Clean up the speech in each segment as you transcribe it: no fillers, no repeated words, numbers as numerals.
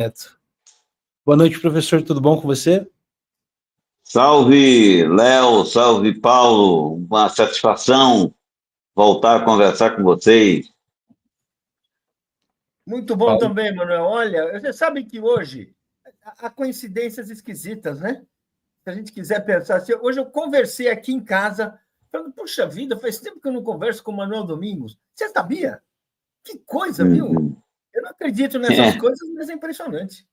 Neto. Boa noite, professor. Tudo bom com você? Salve, Léo, salve, Paulo. Uma satisfação voltar a conversar com vocês. Muito bom Paulo. também, Manuel. Olha, você sabe que hoje há coincidências esquisitas, né? Se a gente quiser pensar assim, hoje eu conversei aqui em casa, falando, puxa vida, faz tempo que eu não converso com o Manuel Domingos. Você sabia? Que coisa, viu? Eu não acredito nessas coisas, mas é impressionante.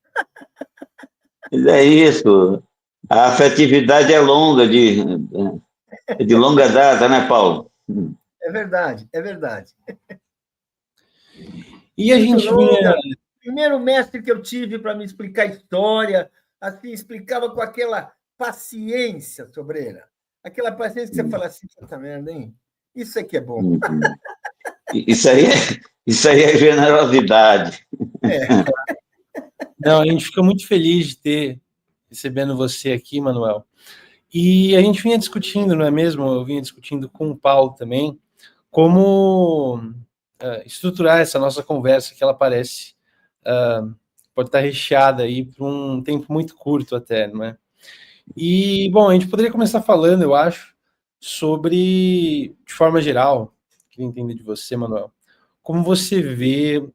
É isso. A afetividade é longa, de longa data, né, Paulo? É verdade, é verdade. E a gente vinha... Primeiro mestre que eu tive para me explicar história, assim, explicava com aquela paciência, Sobreira. Aquela paciência que você fala assim, puta merda, hein? Isso aqui é bom. Isso aí é generosidade. Não, a gente fica muito feliz de ter recebendo você aqui, Manuel. E a gente vinha discutindo, não é mesmo? Eu vinha discutindo com o Paulo também, como estruturar essa nossa conversa, que ela parece pode estar recheada aí por um tempo muito curto até, não é? E, bom, a gente poderia começar falando, eu acho, sobre, de forma geral, queria entender de você, Manuel, como você vê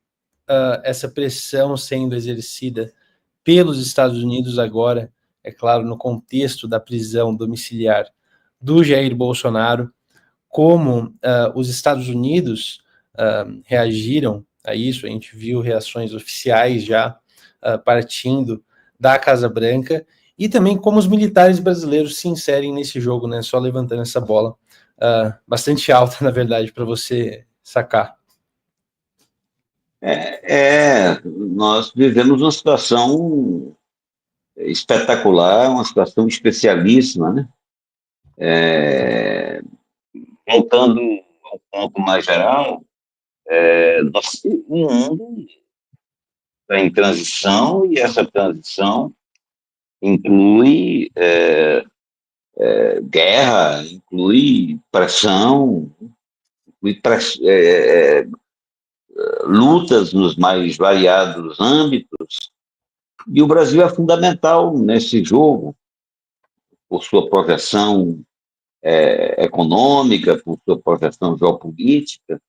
essa pressão sendo exercida pelos Estados Unidos agora, é claro, no contexto da prisão domiciliar do Jair Bolsonaro, como os Estados Unidos reagiram a isso. A gente viu reações oficiais já partindo da Casa Branca, e também como os militares brasileiros se inserem nesse jogo, né? Só levantando essa bola bastante alta, na verdade, para você sacar. Nós vivemos uma situação espetacular, uma situação especialíssima, né? Voltando ao ponto mais geral, o mundo está em transição, e essa transição inclui guerra, inclui pressão, inclui lutas nos mais variados âmbitos, e o Brasil é fundamental nesse jogo, por sua projeção econômica, por sua projeção geopolítica.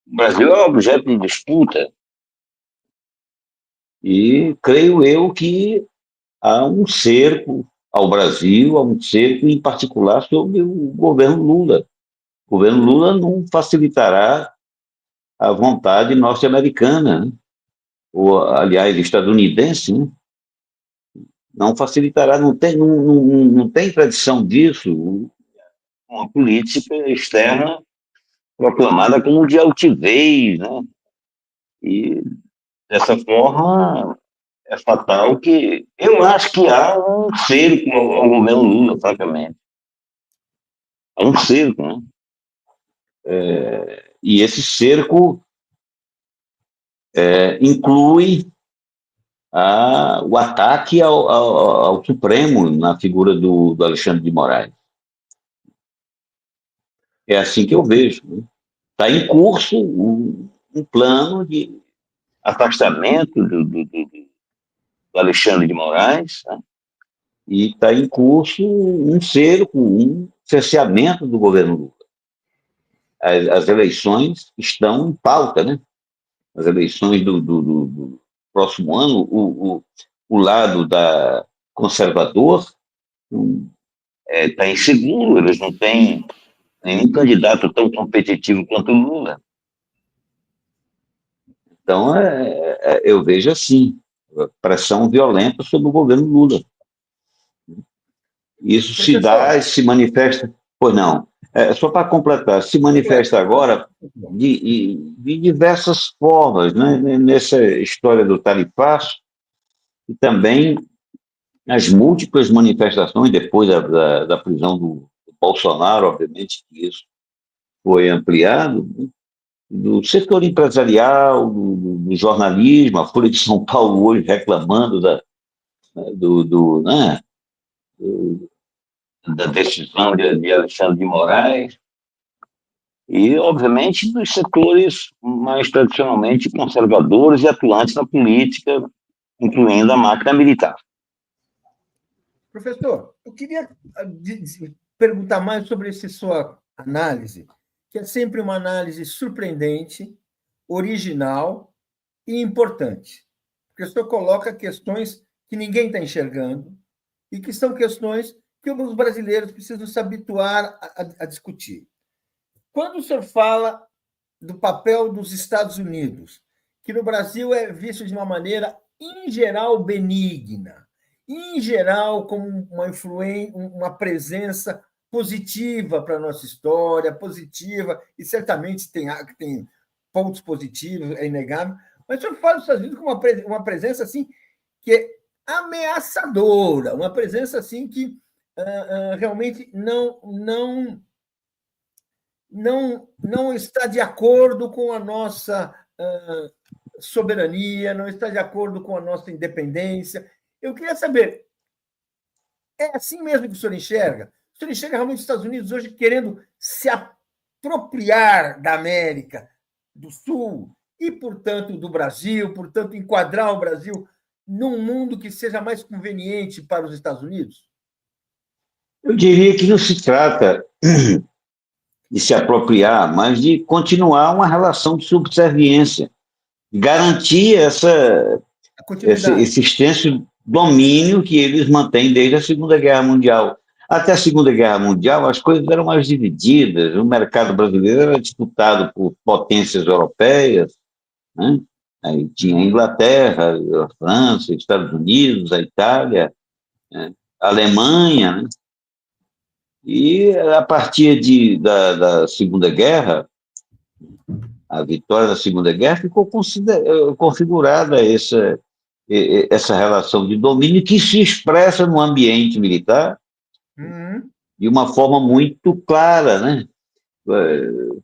O Brasil é objeto de disputa, e creio eu que há um cerco ao Brasil, há um cerco em particular sobre o governo Lula. O governo Lula não facilitará a vontade norte-americana, né? Ou, aliás, estadunidense, né? Não facilitará, não tem tradição disso, uma política externa proclamada como de altivez, né? E, dessa forma, é fatal que eu acho que há um cerco ao governo Lula, francamente. Há um cerco, né? E esse cerco inclui o ataque ao Supremo na figura do Alexandre de Moraes. É assim que eu vejo. Está em curso um plano de afastamento do Alexandre de Moraes, né? E está em curso um cerco, um cerceamento do governo Lula. As eleições estão em pauta, né? As eleições do próximo ano, o lado conservador está inseguro, eles não têm nenhum candidato tão competitivo quanto o Lula. Então, eu vejo assim, pressão violenta sobre o governo Lula. Isso se dá, se manifesta, pois não, só para completar, se manifesta agora de diversas formas, né? Nessa história do tarifaço, e também as múltiplas manifestações depois da prisão do Bolsonaro, obviamente que isso foi ampliado, né? Do setor empresarial, do jornalismo, a Folha de São Paulo hoje reclamando né, da decisão de Alexandre de Moraes. e, obviamente, dos setores mais tradicionalmente conservadores e atuantes na política, incluindo a máquina militar. Professor, eu queria perguntar mais sobre essa sua análise, que é sempre uma análise surpreendente, original e importante. Porque o senhor coloca questões que ninguém está enxergando e que são questões que os brasileiros precisam se habituar a discutir. Quando o senhor fala do papel dos Estados Unidos, que no Brasil é visto de uma maneira, em geral, benigna, em geral, como uma influência, uma presença positiva para a nossa história, positiva, e certamente tem pontos positivos, é inegável, mas o senhor fala dos Estados Unidos com uma presença assim, que é ameaçadora, uma presença assim que realmente não está de acordo com a nossa soberania, não está de acordo com a nossa independência. Eu queria saber, é assim mesmo que o senhor enxerga? O senhor enxerga realmente os Estados Unidos hoje querendo se apropriar da América do Sul e, portanto, do Brasil, portanto, enquadrar o Brasil num mundo que seja mais conveniente para os Estados Unidos? Eu diria que não se trata de se apropriar, mas de continuar uma relação de subserviência, garantir esse extenso domínio que eles mantêm desde a Segunda Guerra Mundial. Até a Segunda Guerra Mundial, as coisas eram mais divididas, o mercado brasileiro era disputado por potências europeias, né? Aí tinha a Inglaterra, a França, os Estados Unidos, a Itália, né? A Alemanha, né? E a partir da Segunda Guerra, a vitória da Segunda Guerra, ficou configurada essa relação de domínio que se expressa no ambiente militar de uma forma muito clara, né?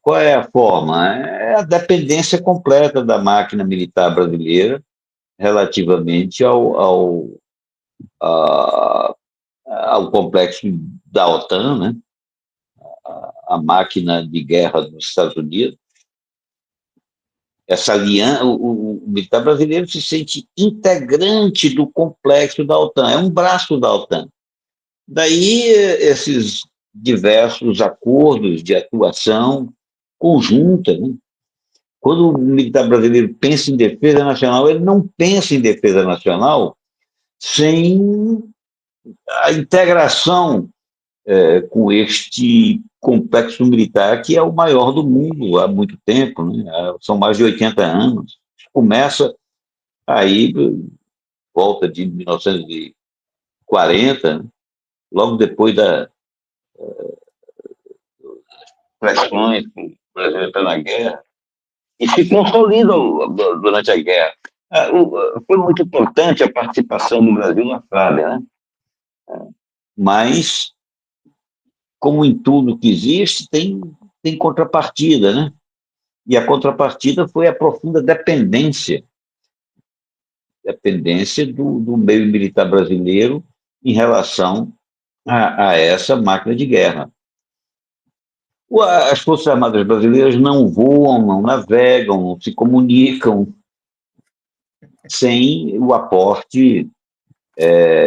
Qual é a forma? É a dependência completa da máquina militar brasileira relativamente ao complexo da OTAN, né? A máquina de guerra dos Estados Unidos. Essa aliança, o militar brasileiro se sente integrante do complexo da OTAN, é um braço da OTAN. Daí esses diversos acordos de atuação conjunta, né? Quando o militar brasileiro pensa em defesa nacional, ele não pensa em defesa nacional sem a integração com este complexo militar que é o maior do mundo há muito tempo, né? São mais de 80 anos. Começa aí, volta de 1940, né? Logo depois das pressões que o Brasil entrou na guerra, e se consolida durante a guerra. Foi muito importante a participação do Brasil na FAB, né? Mas, como em tudo que existe, tem contrapartida, né? E a contrapartida foi a profunda dependência do meio militar brasileiro em relação a essa máquina de guerra. As Forças Armadas brasileiras não voam, não navegam, não se comunicam sem o aporte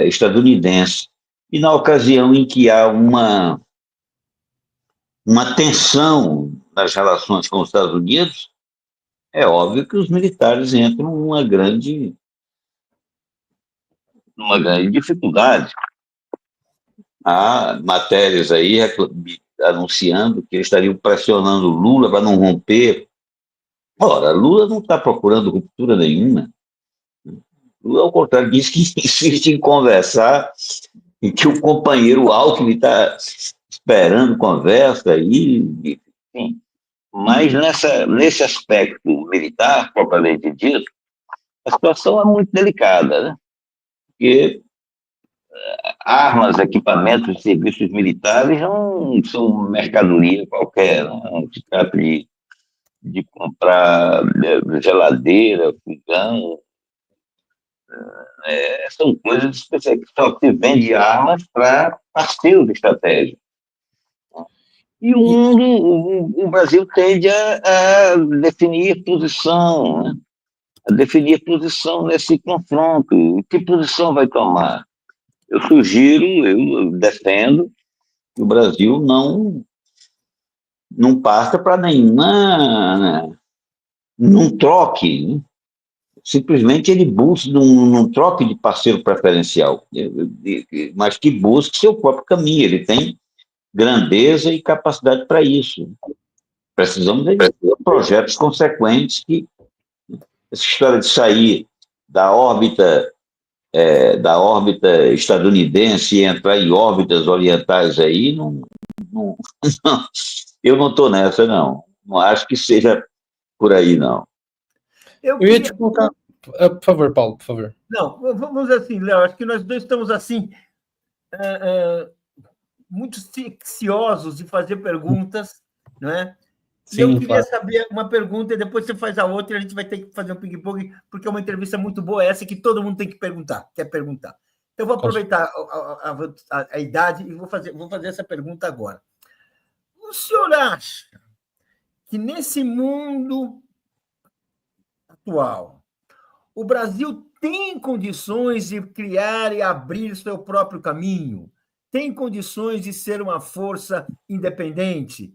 estadunidense. E na ocasião em que há uma tensão nas relações com os Estados Unidos, é óbvio que os militares entram numa grande dificuldade. Há matérias aí anunciando que eles estariam pressionando Lula para não romper. Ora, Lula não está procurando ruptura nenhuma. Lula, ao contrário, diz que insiste em conversar e que o companheiro Alckmin está esperando conversa aí, enfim. Mas nesse aspecto militar, propriamente dito, a situação é muito delicada, né? Porque armas, equipamentos, serviços militares não são mercadoria qualquer, não se trata de comprar geladeira, fogão, são coisas específicas, só se vende armas para parceiros estratégicos. E o Brasil tende a definir posição, né? A definir posição nesse confronto. Que posição vai tomar? Eu sugiro, eu defendo que o Brasil não parta para nenhuma, não troque, né? Simplesmente ele busca, não troque de parceiro preferencial, mas que busque seu próprio caminho. Ele tem grandeza e capacidade para isso. Precisamos de projetos consequentes que essa história de sair da órbita estadunidense e entrar em órbitas orientais aí, não, eu não estou nessa, não. Não acho que seja por aí, não. Eu ia te colocar... Por favor, Paulo, por favor. Não, vamos dizer assim, Léo, acho que nós dois estamos assim, muito ansiosos de fazer perguntas, não é? Sim, eu queria saber uma pergunta e depois você faz a outra e a gente vai ter que fazer um ping-pong, porque é uma entrevista muito boa essa que todo mundo tem que perguntar, quer perguntar. Então, eu vou aproveitar a idade e vou fazer essa pergunta agora. O senhor acha que nesse mundo atual, o Brasil tem condições de criar e abrir seu próprio caminho? Tem condições de ser uma força independente,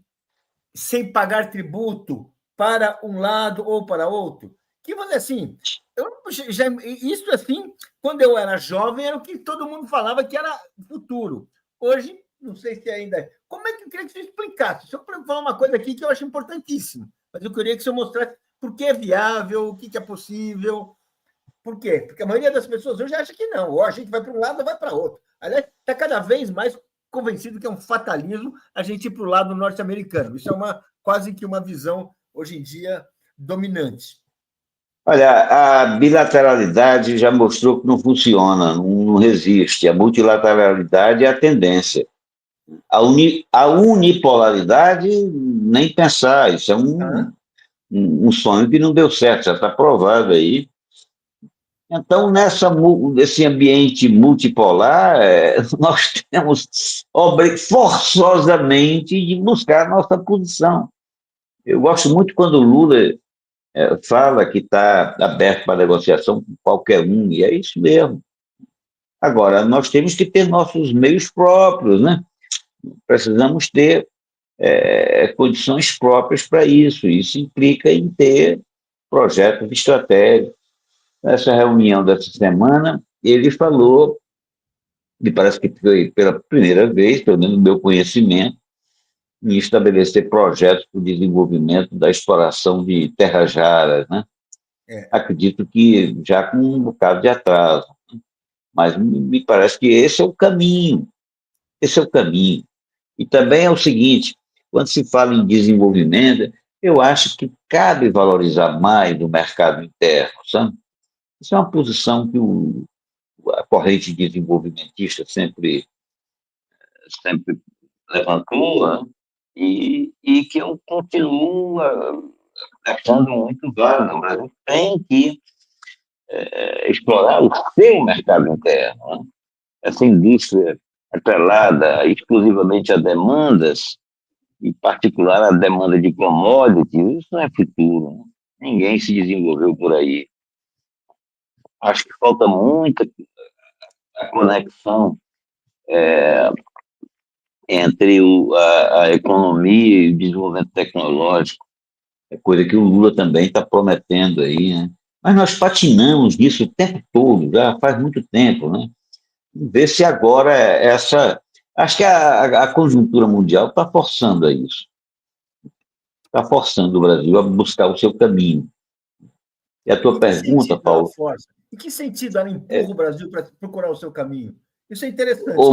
sem pagar tributo para um lado ou para outro? Que você assim, isso assim, quando eu era jovem, era o que todo mundo falava que era futuro. Hoje, não sei se ainda é. Como é que eu queria que você explicasse? O senhor falou uma coisa aqui que eu acho importantíssima, mas eu queria que o senhor mostrasse por que é viável, o que é possível. Por quê? Porque a maioria das pessoas hoje acha que não, ou a gente vai para um lado ou vai para outro. Aliás, está cada vez mais convencido que é um fatalismo a gente ir para o lado norte-americano. Isso é quase que uma visão, hoje em dia, dominante. Olha, a bilateralidade já mostrou que não funciona, não resiste. A multilateralidade é a tendência. A unipolaridade, nem pensar. Isso é um sonho que não deu certo, já está provado aí. Então, nesse ambiente multipolar, nós temos forçosamente de buscar a nossa posição. Eu gosto muito quando o Lula fala que está aberto para negociação com qualquer um, e é isso mesmo. Agora, nós temos que ter nossos meios próprios, né? Precisamos ter condições próprias para isso. Isso implica em ter projetos estratégicos. Nessa reunião dessa semana, ele falou, me parece que foi pela primeira vez, pelo menos no meu conhecimento, em estabelecer projetos para o desenvolvimento da exploração de terras raras, né? Acredito que já com um bocado de atraso, mas me parece que esse é o caminho, E também é o seguinte, quando se fala em desenvolvimento, eu acho que cabe valorizar mais o mercado interno, sabe? Isso é uma posição que a corrente desenvolvimentista sempre levantou, né? E que eu continuo achando muito válido. O Brasil tem que explorar o seu mercado interno, né? Essa indústria atrelada exclusivamente a demandas, em particular a demanda de commodities, isso não é futuro, né? Ninguém se desenvolveu por aí. Acho que falta muita a conexão entre a economia e o desenvolvimento tecnológico, é coisa que o Lula também está prometendo aí, né? Mas nós patinamos nisso o tempo todo, já faz muito tempo, né? Vamos ver se agora acho que a conjuntura mundial está forçando a isso. Está forçando o Brasil a buscar o seu caminho. E a tua pergunta, Paulo... Em que sentido ela empurra o Brasil para procurar o seu caminho? Isso é interessante. Ou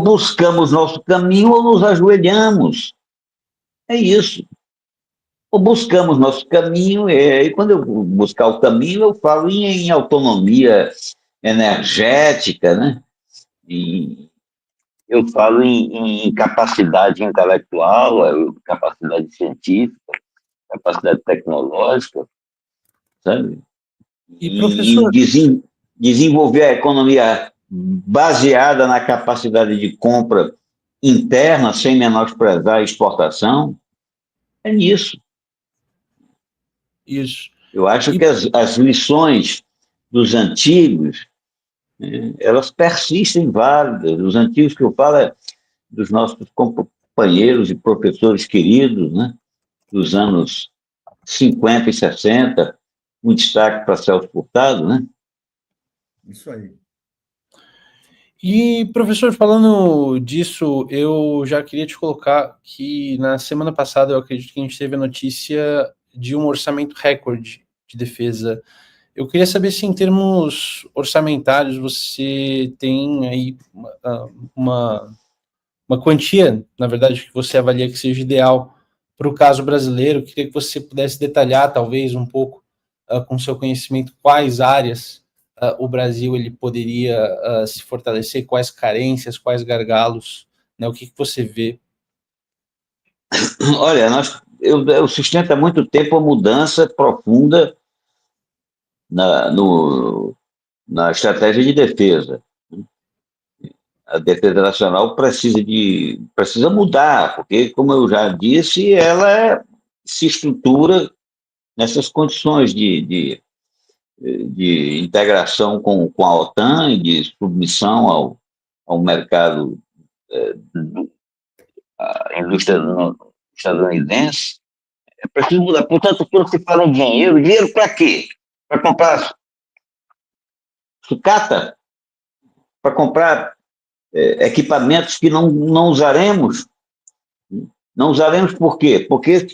buscamos nosso caminho ou nos ajoelhamos. É isso. Ou buscamos nosso caminho, e quando eu buscar o caminho, eu falo em autonomia energética, né? E eu falo em capacidade intelectual, capacidade científica, capacidade tecnológica, sabe? E professor... desenvolver a economia baseada na capacidade de compra interna, sem menosprezar a exportação, é nisso. Isso. Eu acho que as lições dos antigos, né, elas persistem válidas. Os antigos que eu falo é dos nossos companheiros e professores queridos, né, dos anos 50 e 60, um destaque para Celso Furtado, né? Isso aí. E, professor, falando disso, eu já queria te colocar que na semana passada eu acredito que a gente teve a notícia de um orçamento recorde de defesa. Eu queria saber se, em termos orçamentários, você tem aí uma quantia, na verdade, que você avalia que seja ideal para o caso brasileiro. Eu queria que você pudesse detalhar, talvez, um pouco, com seu conhecimento, quais áreas o Brasil ele poderia se fortalecer, quais carências, quais gargalos, né? O que você vê? Olha, eu sustento há muito tempo a mudança profunda na estratégia de defesa. A defesa nacional precisa mudar, porque, como eu já disse, ela se estrutura nessas condições de integração com a OTAN e de submissão ao mercado da indústria estadunidense. É preciso mudar. Portanto, quando se fala em dinheiro, dinheiro para quê? Para comprar sucata? Para comprar equipamentos que não usaremos? Não usaremos por quê? Porque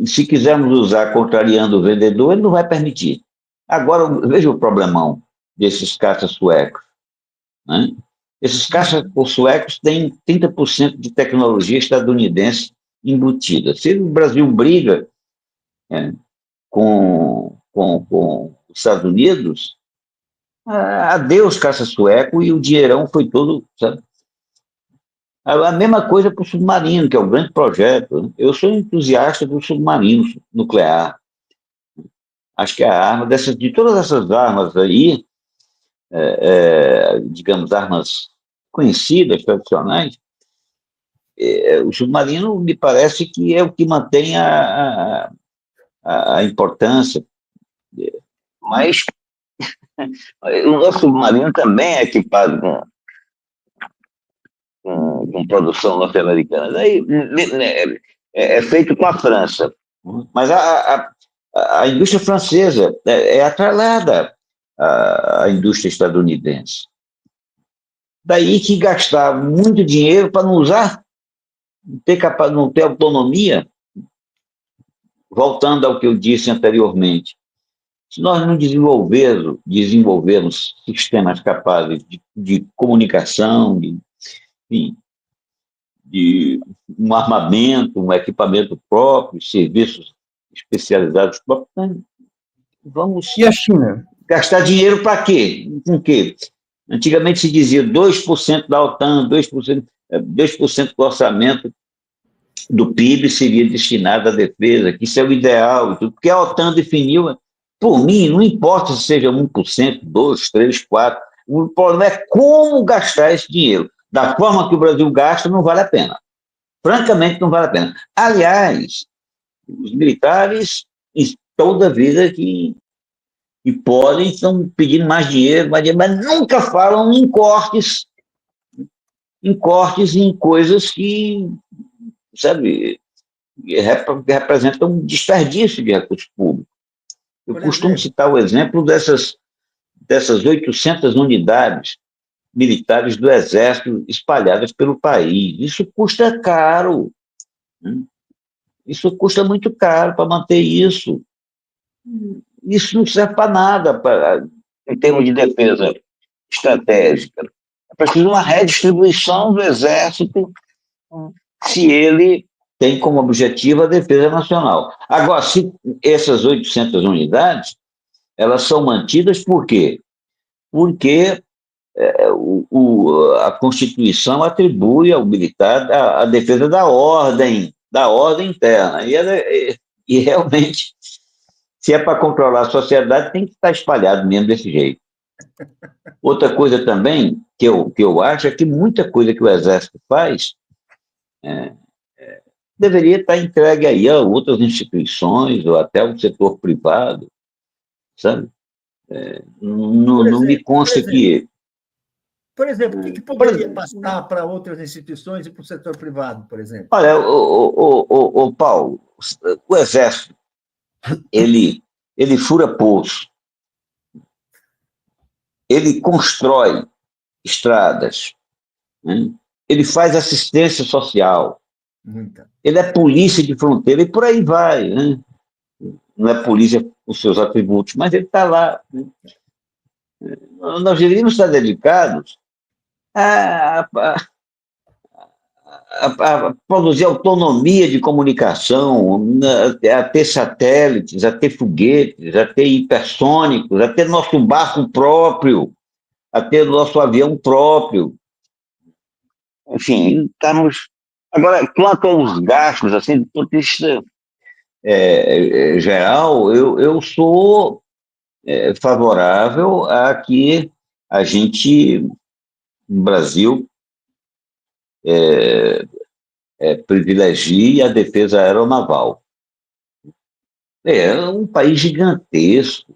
se quisermos usar contrariando o vendedor, ele não vai permitir. Agora, veja o problemão desses caças suecos, né? Esses caças suecos têm 30% de tecnologia estadunidense embutida. Se o Brasil briga com os Estados Unidos, adeus caça sueco e o dinheirão foi todo, sabe? A mesma coisa para o submarino, que é o grande projeto. Eu sou entusiasta do submarino nuclear. Acho que a arma, de todas essas armas aí, digamos, armas conhecidas, tradicionais, o submarino me parece que é o que mantém a importância. Mas o nosso submarino também é equipado com produção norte-americana. Daí, é feito com a França. Mas a indústria francesa é atrelada à indústria estadunidense. Daí que gastar muito dinheiro para não usar, não ter autonomia, voltando ao que eu disse anteriormente. Se nós não desenvolvermos sistemas capazes de comunicação, de um armamento, um equipamento próprio, serviços especializados próprios, vamos E a China? gastar dinheiro para quê? Com quê? Antigamente se dizia 2% da OTAN, 2% do orçamento do PIB seria destinado à defesa, que isso é o ideal, porque a OTAN definiu, por mim, não importa se seja 1%, 2%, 3%, 4%, o problema é como gastar esse dinheiro. Da forma que o Brasil gasta, não vale a pena. Francamente, não vale a pena. Aliás, os militares, toda vida que podem, estão pedindo mais dinheiro, mas nunca falam em cortes e em coisas que, sabe, representam um desperdício de recursos públicos. Eu costumo citar o exemplo dessas 800 unidades militares do Exército espalhadas pelo país. Isso custa caro. Né? Isso custa muito caro para manter isso. Isso não serve para nada em termos de defesa estratégica. É preciso uma redistribuição do Exército se ele tem como objetivo a defesa nacional. Agora, se essas 800 unidades, elas são mantidas por quê? Porque a Constituição atribui ao militar a defesa da ordem interna. E realmente, se é para controlar a sociedade, tem que estar espalhado mesmo desse jeito. Outra coisa também que eu acho é que muita coisa que o Exército faz deveria estar entregue aí a outras instituições ou até ao setor privado, sabe? Não, Por não me exemplo, por consta exemplo, que. por exemplo, o que Por poderia exemplo, passar para outras instituições e para o setor privado, por exemplo? olha, o Paulo, o Exército, ele fura poço, ele constrói estradas, né? Ele faz assistência social, Muita. ele é polícia de fronteira e por aí vai, né? Não é polícia com seus atributos, mas ele está lá, né? Nós deveríamos estar dedicados a, a, a produzir autonomia de comunicação, a ter satélites, a ter foguetes, a ter hipersônicos, a ter nosso barco próprio, a ter nosso avião próprio. Enfim, estamos. Agora, quanto aos gastos, assim, do ponto de vista geral, eu sou favorável a que a gente, no Brasil, privilegie a defesa aeronaval. É um país gigantesco.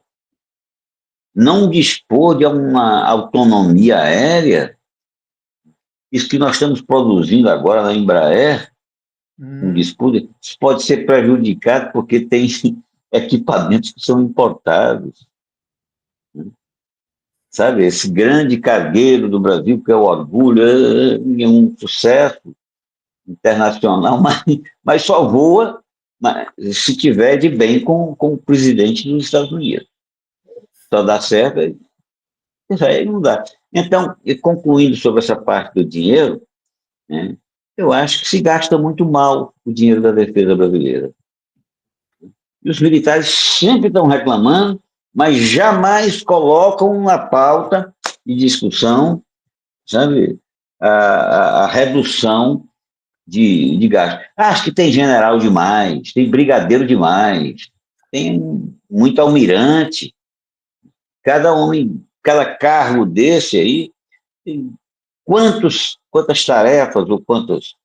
Não dispor de uma autonomia aérea, isso que nós estamos produzindo agora na Embraer, um Hum, disputa, isso pode ser prejudicado porque tem equipamentos que são importados, sabe? Esse grande cargueiro do Brasil, que é o orgulho, é um sucesso internacional, mas só voa se tiver de bem com o presidente dos Estados Unidos. Só dá certo, isso aí não dá. Então, e concluindo sobre essa parte do dinheiro, né, eu acho que se gasta muito mal o dinheiro da defesa brasileira. E os militares sempre estão reclamando, mas jamais colocam na pauta de discussão, sabe, a redução de gasto. Acho que tem general demais, tem brigadeiro demais, tem muito almirante. Cada homem, cada cargo desse aí, tem quantas tarefas ou quantos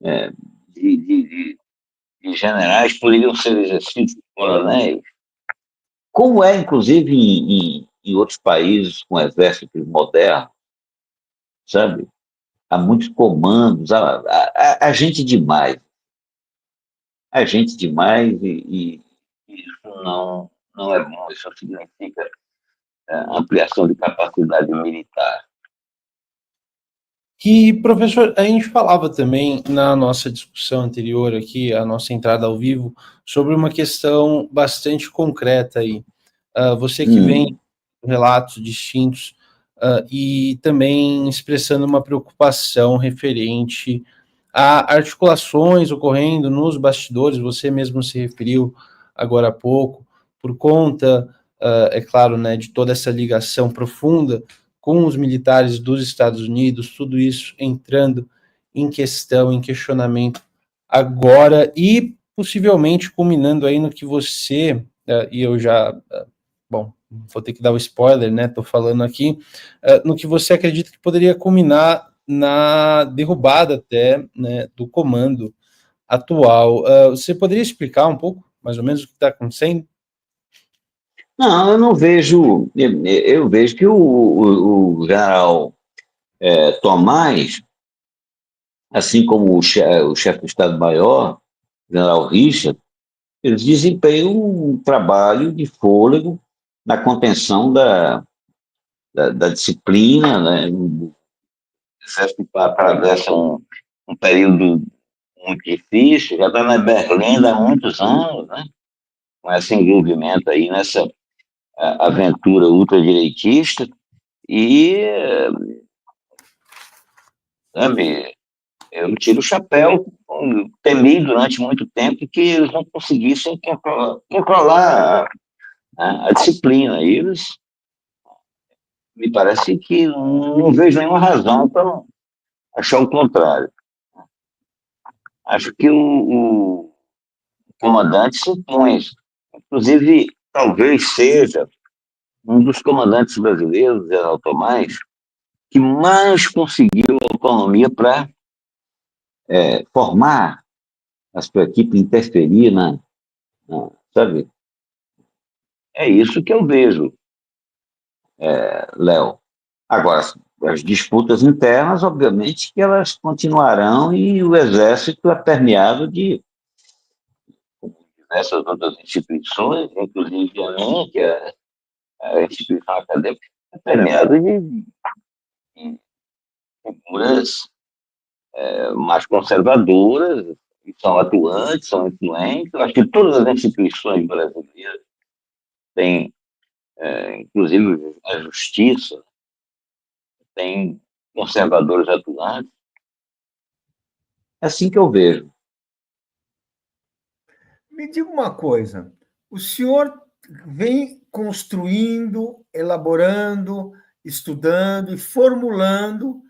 é, de, de, de, de generais poderiam ser exercidos por coronéis? Como é, inclusive, em outros países com exércitos modernos, sabe? Há muitos comandos, há gente demais, há gente demais e isso não é bom, isso significa ampliação de capacidade militar. E, professor, a gente falava também na nossa discussão anterior aqui, a nossa entrada ao vivo, sobre uma questão bastante concreta aí. Você que vem Hum, com relatos distintos e também expressando uma preocupação referente a articulações ocorrendo nos bastidores, você mesmo se referiu agora há pouco, por conta, é claro, né, de toda essa ligação profunda com os militares dos Estados Unidos, tudo isso entrando em questão, em questionamento agora e possivelmente culminando aí no que você, e eu já, bom, vou ter que dar o spoiler, né, tô falando aqui, no que você acredita que poderia culminar na derrubada até, né, do comando atual. Você poderia explicar um pouco, mais ou menos, o que está acontecendo? não, eu não vejo. Eu vejo que o general Tomás, assim como o chefe do Estado-Maior, general Richard, eles desempenham um trabalho de fôlego na contenção da disciplina, né? O Exército atravessa um período muito difícil, já está na Berlinda há muitos anos, né? Com esse envolvimento aí nessa aventura ultradireitista, e, sabe, eu tiro o chapéu, temi durante muito tempo que eles não conseguissem controlar a disciplina. E eles, me parece que não vejo nenhuma razão para achar o contrário. Acho que o comandante se impõe. Inclusive, talvez seja um dos comandantes brasileiros, General Tomás, que mais conseguiu autonomia para formar a sua equipe, interferir sabe? É isso que eu vejo, Léo. Agora, as disputas internas, obviamente, que elas continuarão e o Exército é permeado de diversas outras instituições, inclusive a minha, que é a instituição acadêmica, é permeada de figuras mais conservadoras, que são atuantes, são influentes. Eu acho que todas as instituições brasileiras têm, inclusive a justiça, tem conservadores atuantes. É assim que eu vejo. Me diga uma coisa, o senhor vem construindo, elaborando, estudando e formulando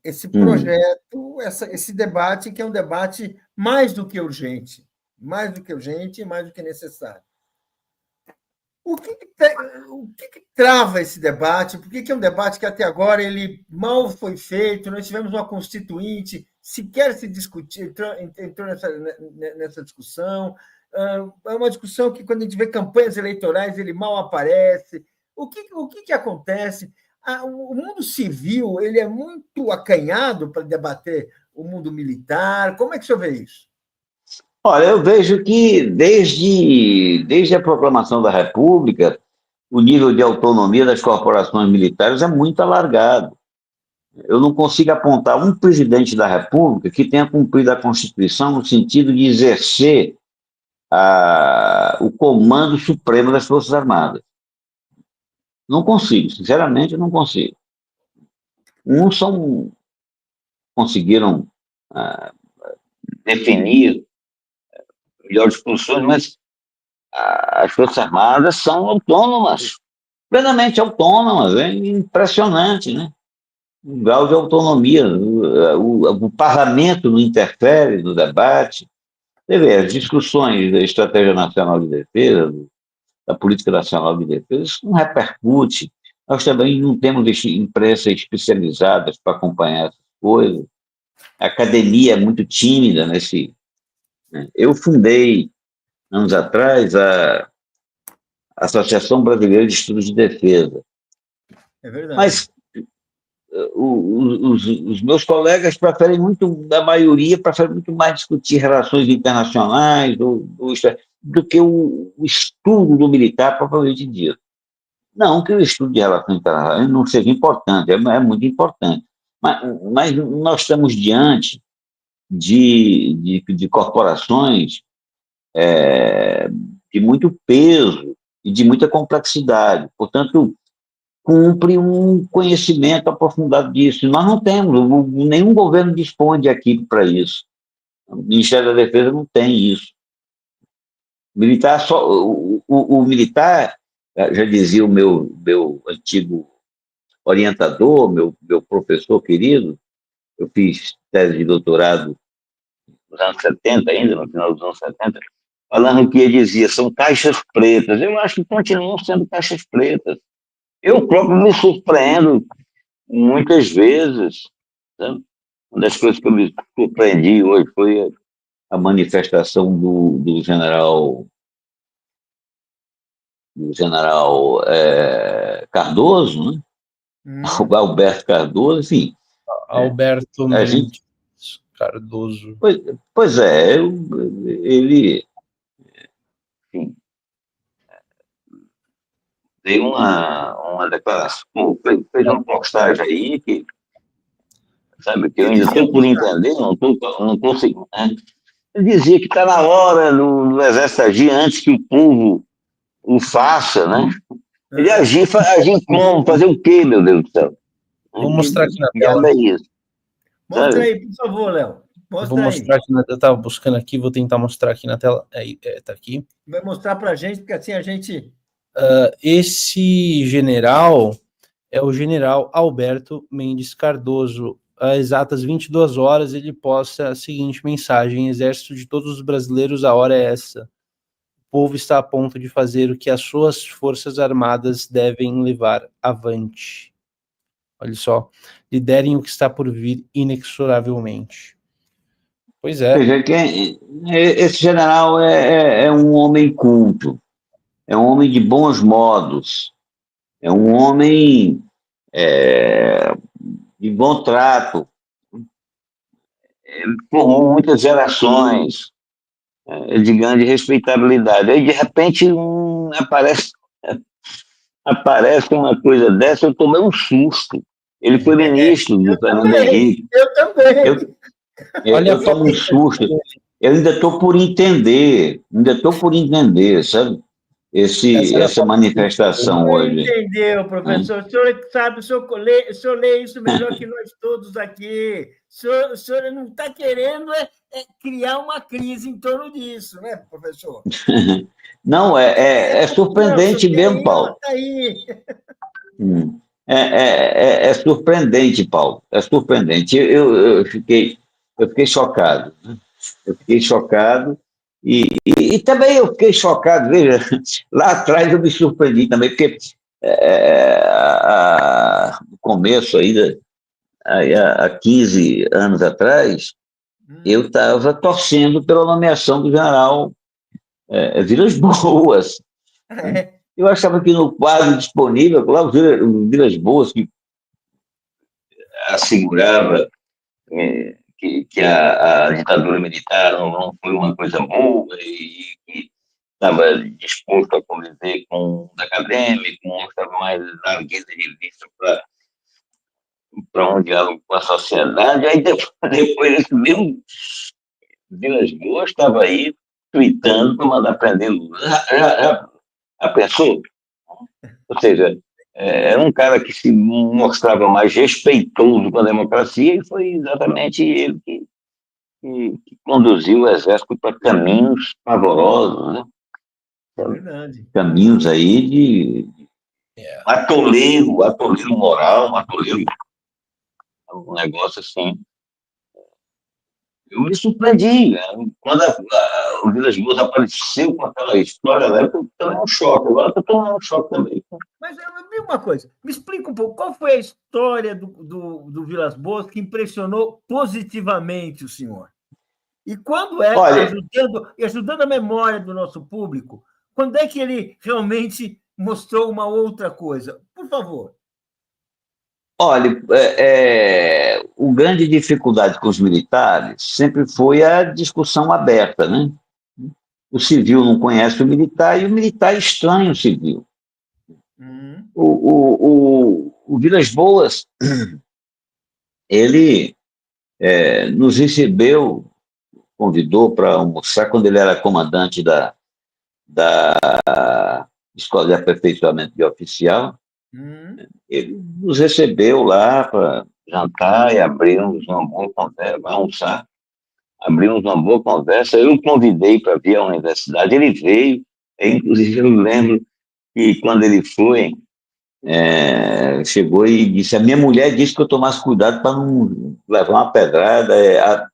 esse projeto, esse debate, que é um debate mais do que urgente, mais do que urgente e mais do que necessário. O que trava esse debate? Por que é um debate que até agora ele mal foi feito? Nós tivemos uma constituinte, sequer se discutir, entrou nessa discussão. É uma discussão que, quando a gente vê campanhas eleitorais, ele mal aparece. O que acontece? O mundo civil ele é muito acanhado para debater o mundo militar. Como é que o senhor vê isso? Olha, eu vejo que desde a proclamação da República, o nível de autonomia das corporações militares é muito alargado. Eu não consigo apontar um presidente da República que tenha cumprido a Constituição no sentido de exercer o comando supremo das Forças Armadas. Não consigo, sinceramente, não consigo. Uns conseguiram definir melhores funções, mas as Forças Armadas são autônomas, plenamente autônomas, é impressionante, né? O grau de autonomia, o parlamento não interfere no debate. Você vê, as discussões da Estratégia Nacional de Defesa, da Política Nacional de Defesa, isso não repercute. Nós também não temos imprensa especializadas para acompanhar essas coisas. A academia é muito tímida nesse. Né? Eu fundei, anos atrás, a Associação Brasileira de Estudos de Defesa. É verdade. Mas os meus colegas preferem muito, a maioria, prefere muito mais discutir relações internacionais do que o estudo do militar propriamente dito. Não que o estudo de relações internacionais não seja importante, é muito importante, mas nós estamos diante de corporações de muito peso e de muita complexidade. Portanto, cumpre um conhecimento aprofundado disso. Nós não temos, nenhum governo dispõe de equipe para isso. O Ministério da Defesa não tem isso. Militar o militar, já dizia o meu antigo orientador, meu professor querido, eu fiz tese de doutorado nos anos 70 ainda, no final dos anos 70, falando que ele dizia, são caixas pretas. Eu acho que continuam sendo caixas pretas. Eu próprio me surpreendo muitas vezes. Sabe? Uma das coisas que eu me surpreendi hoje foi a manifestação do general Cardoso, né? O Alberto Cardoso, enfim. Alberto Mendes Cardoso. Pois é, ele, enfim, deu uma declaração, fez uma postagem aí que, sabe, que eu ainda estou por entender, não consigo. Né? Ele dizia que está na hora do Exército agir antes que o povo o faça, né? Ele agir como? Fazer o quê, meu Deus do céu? Vou mostrar aqui na tela. É isso. Mostra aí, por favor, Léo. Vou mostrar aqui, eu estava buscando aqui, vou tentar mostrar aqui na tela. Está aqui. Vai mostrar para a gente, porque assim a gente... Esse general é o general Alberto Mendes Cardoso. Às exatas 22 horas, ele posta a seguinte mensagem: Exército de todos os brasileiros, a hora é essa. povo está a ponto de fazer o que as suas forças armadas devem levar avante. Olha só, liderem o que está por vir inexoravelmente. Pois é. Veja, esse general é um homem culto, é um homem de bons modos, é um homem de bom trato, ele formou muitas gerações de grande respeitabilidade. Aí, de repente, aparece uma coisa dessa, eu tomei um susto. Ele foi ministro do Fernando Henrique. Eu também. Eu tomo um susto. Eu ainda estou por entender, sabe? Essa manifestação Não hoje. entendeu, professor. O senhor sabe, o senhor lê isso melhor que nós todos aqui. O senhor não está querendo criar uma crise em torno disso, né, professor? Não, é surpreendente mesmo, Paulo. Tá aí. É surpreendente, Paulo. É surpreendente. Eu fiquei chocado. Né? Eu fiquei chocado. E também eu fiquei chocado, veja, lá atrás eu me surpreendi também, porque no começo ainda, há 15 anos atrás, eu estava torcendo pela nomeação do general Vilas Boas. Eu achava que no quadro disponível, lá o Vilas Boas, que assegurava que a ditadura militar não foi uma coisa boa e que estava disposto a conviver com os acadêmicos, mostrava mais largueza de vista para um diálogo com a sociedade. Aí depois esse mesmo Vilas Boas estava aí tweetando para mandar prender Lula. Já pensou? Ou seja, era um cara que se mostrava mais respeitoso com a democracia e foi exatamente ele que conduziu o exército para caminhos pavorosos, né? Verdade. Caminhos aí de atoleiro moral, um negócio assim. Eu me surpreendi, né? Quando o Vilas Boas apareceu com aquela história, eu tomei um choque. Agora estou tomando um choque também. Mas me diga uma coisa, me explica um pouco, qual foi a história do Vilas Boas que impressionou positivamente o senhor? E quando Olha, ajudando a memória do nosso público, quando é que ele realmente mostrou uma outra coisa? Por favor. Olha, o grande dificuldade com os militares sempre foi a discussão aberta, né? O civil não conhece o militar e o militar estranha o civil. O Vilas Boas, ele nos recebeu, convidou para almoçar quando ele era comandante da Escola de Aperfeiçoamento de Oficial. Ele nos recebeu lá para jantar e abrimos uma boa conversa, para almoçar. Abrimos uma boa conversa. Eu o convidei para vir à universidade, ele veio. Inclusive, eu lembro que quando ele foi, chegou e disse: a minha mulher disse que eu tomasse cuidado para não levar uma pedrada.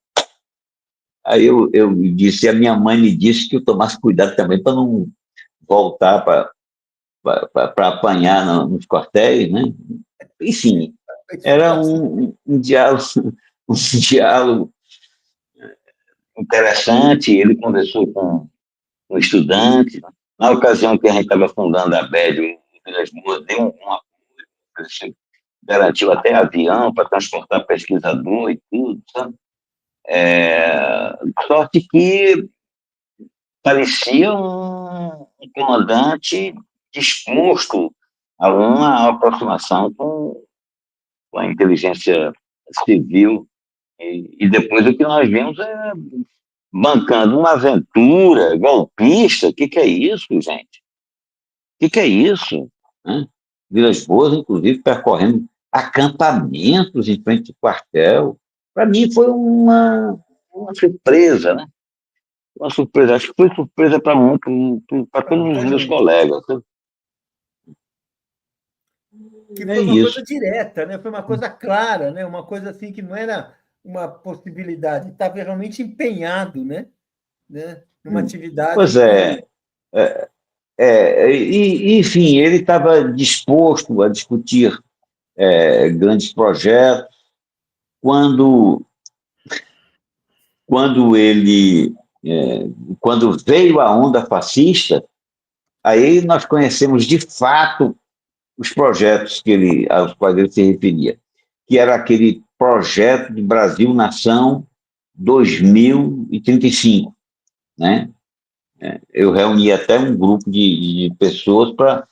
Aí eu disse: a minha mãe me disse que eu tomasse cuidado também para não voltar para apanhar nos quartéis, né? Enfim, era um diálogo, um diálogo interessante. Ele conversou com um estudante. Na ocasião que a gente estava fundando a BED, o Vilas Boas deu um apoio, garantiu até avião para transportar pesquisador e tudo, sabe? Sorte que parecia um comandante disposto a uma aproximação com a inteligência civil. E depois o que nós vimos bancando uma aventura golpista. O que é isso, gente? O que é isso? Né? Vilas Boas, inclusive, percorrendo acampamentos em frente ao quartel. Para mim foi uma surpresa, né? Uma surpresa. Acho que foi surpresa para todos os meus colegas. Que foi uma coisa direta, né? Foi uma coisa clara, né? Uma coisa assim que não era uma possibilidade, estava realmente empenhado, né? Numa atividade. Pois é. Enfim, ele estava disposto a discutir grandes projetos. Quando, quando ele, é, quando veio a onda fascista, aí nós conhecemos de fato os projetos aos quais ele se referia, que era aquele projeto de Brasil-Nação 2035, né? Eu reuni até um grupo de pessoas para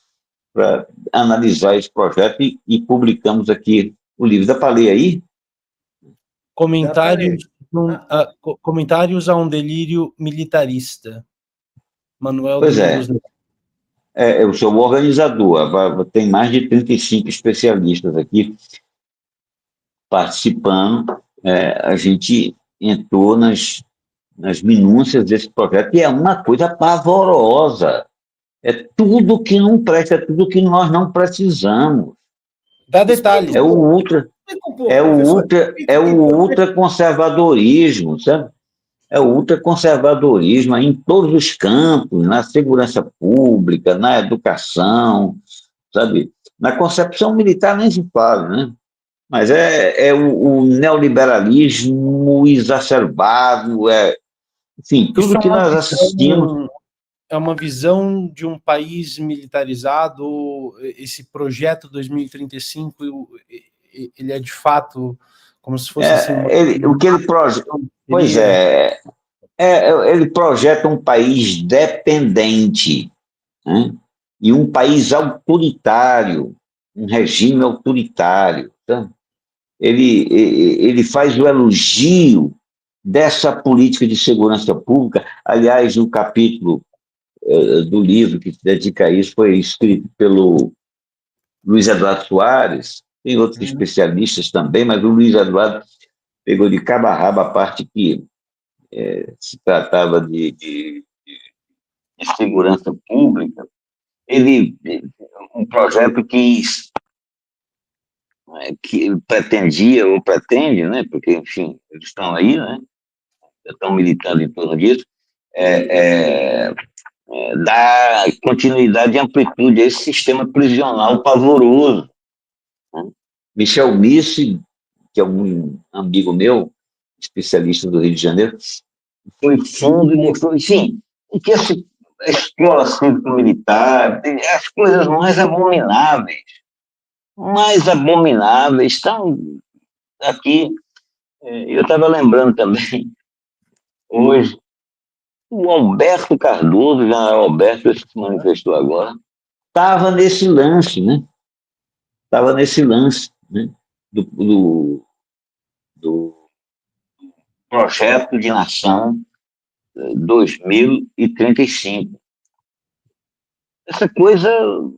analisar esse projeto e publicamos aqui o livro. Dá para ler aí? Comentários a um delírio militarista. Manuel Pois Domingos. eu sou o organizador, tem mais de 35 especialistas aqui participando. A gente entrou nas minúcias desse projeto, e é uma coisa pavorosa. É tudo que não presta, é tudo que nós não precisamos. Dá detalhes. É o ultraconservadorismo, sabe? É o ultraconservadorismo em todos os campos, na segurança pública, na educação, sabe? Na concepção militar nem se fala, né? Mas é o neoliberalismo exacerbado, enfim, tudo que nós assistimos. É uma visão de um país militarizado. Esse projeto 2035, ele é de fato como se fosse assim, o que ele projeta. Pois ele projeta um país dependente, né? E um país autoritário, um regime autoritário. Tá? Ele faz o elogio dessa política de segurança pública. Aliás, o capítulo do livro que se dedica a isso foi escrito pelo Luiz Eduardo Soares, tem outros especialistas também, mas o Luiz Eduardo pegou de cabo a rabo a parte que se tratava de segurança pública. Um projeto que pretendia, ou pretende, né, porque, enfim, eles estão aí, né, estão militando em torno disso, dar continuidade e amplitude a esse sistema prisional pavoroso. Né? Michel Misse, que é um amigo meu, especialista do Rio de Janeiro, foi fundo e mostrou, enfim, que a escola cívico-militar, as coisas mais abomináveis estão aqui. Eu estava lembrando também, hoje, o Alberto Cardoso, o general Alberto, esse que se manifestou agora, estava nesse lance, né? Estava nesse lance, né? Do projeto de nação 2035. Essa coisa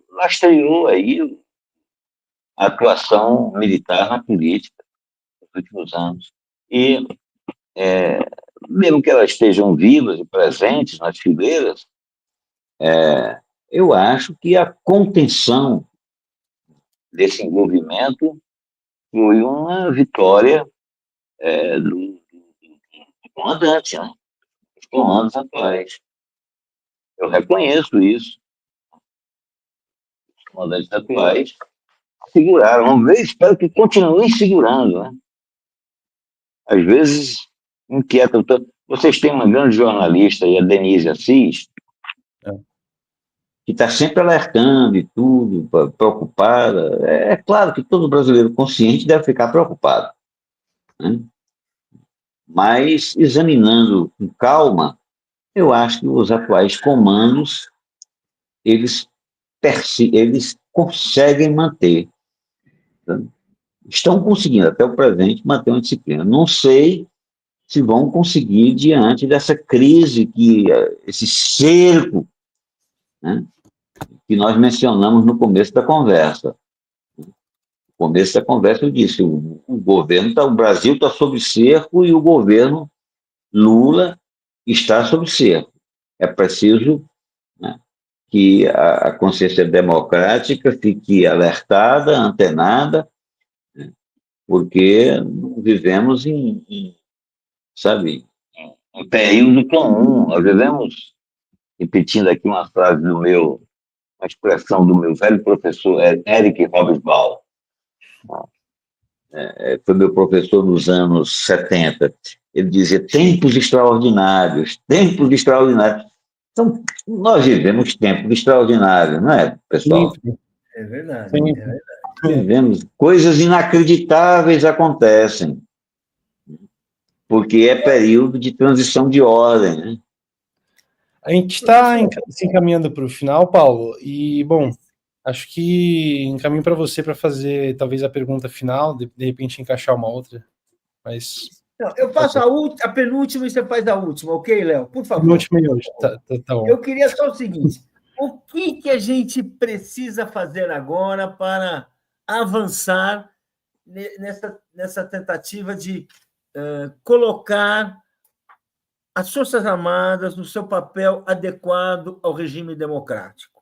lastreou aí a atuação militar na política nos últimos anos. E, mesmo que elas estejam vivas e presentes nas fileiras, eu acho que a contenção desse envolvimento foi uma vitória do comandante, né? Dos comandos atuais. Eu reconheço isso. Os comandantes atuais seguraram. Vamos ver, espero que continuem segurando, né? Às vezes inquietam tanto. Vocês têm uma grande jornalista, a Denise Assis, que está sempre alertando e tudo, preocupada. É claro que todo brasileiro consciente deve ficar preocupado, né? Mas, examinando com calma, eu acho que os atuais comandos, eles conseguem manter, tá? Estão conseguindo, até o presente, manter uma disciplina. Não sei se vão conseguir diante dessa crise, esse cerco, né, que nós mencionamos no começo da conversa. No começo da conversa eu disse, o Brasil está sob cerco e o governo Lula está sob cerco. É preciso, né, que a consciência democrática fique alertada, antenada, né, porque vivemos sabe, em período comum, nós vivemos repetindo aqui uma frase uma expressão do meu velho professor Eric Hobsbawm, foi meu professor nos anos 70. Ele dizia: tempos extraordinários, tempos extraordinários. Então, nós vivemos tempos extraordinários, não é, pessoal? Sempre, É verdade. sempre. Vivemos, coisas inacreditáveis acontecem, porque é período de transição de ordem, né? A gente está se encaminhando para o final, Paulo, e, bom, acho que encaminho para você para fazer talvez a pergunta final, de repente encaixar uma outra, mas... Não, eu faço a penúltima e você faz a última, ok, Léo? Por favor. Penúltima e hoje, tá bom. Eu queria só o seguinte, o que a gente precisa fazer agora para avançar nessa tentativa de colocar as Forças Armadas no seu papel adequado ao regime democrático?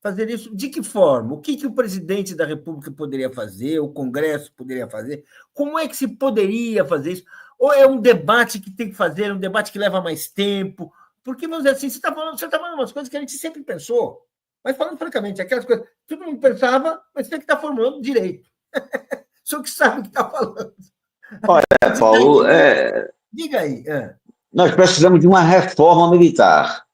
Fazer isso de que forma? O que o presidente da República poderia fazer, o Congresso poderia fazer? Como é que se poderia fazer isso? Ou é um debate que tem que fazer, um debate que leva mais tempo? Porque, vamos dizer assim, você está falando umas coisas que a gente sempre pensou, mas falando francamente, aquelas coisas que todo mundo pensava, mas tem que estar formulando direito. Só que sabe o que está falando. Olha, Paulo, diga aí. Nós precisamos de uma reforma militar.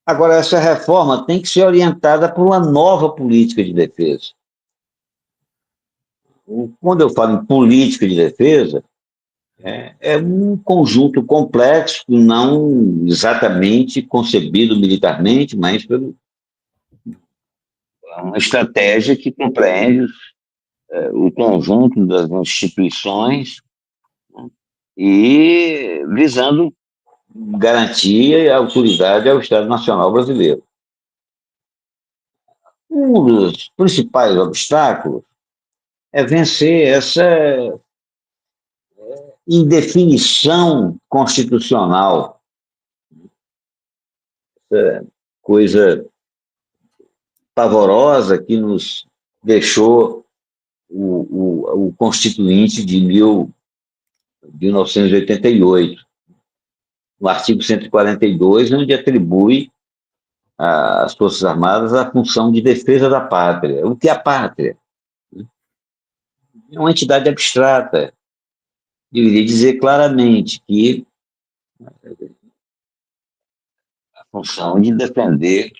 Agora, essa reforma tem que ser orientada por uma nova política de defesa. Quando eu falo em política de defesa, é um conjunto complexo, não exatamente concebido militarmente, mas uma estratégia que compreende o conjunto das instituições, né, e visando garantia e autoridade ao Estado Nacional Brasileiro. Um dos principais obstáculos é vencer essa indefinição constitucional, essa coisa pavorosa que nos deixou o Constituinte de 1988, no artigo 142, onde atribui às Forças Armadas a função de defesa da pátria. O que é a pátria? É uma entidade abstrata. Deveria dizer claramente que a função de defender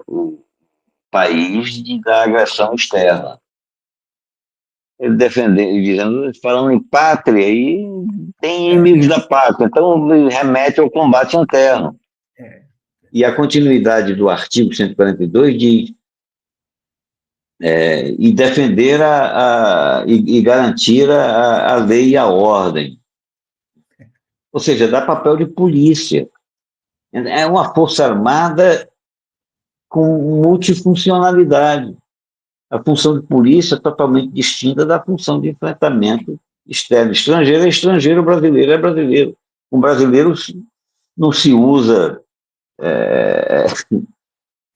o país da agressão externa. Ele falando em pátria, e tem inimigos da pátria, então remete ao combate interno. E a continuidade do artigo 142 diz: e defender e garantir a lei e a ordem. Ou seja, dá papel de polícia. É uma força armada com multifuncionalidade. A função de polícia é totalmente distinta da função de enfrentamento externo. Estrangeiro é estrangeiro, brasileiro é brasileiro. Com brasileiro não se usa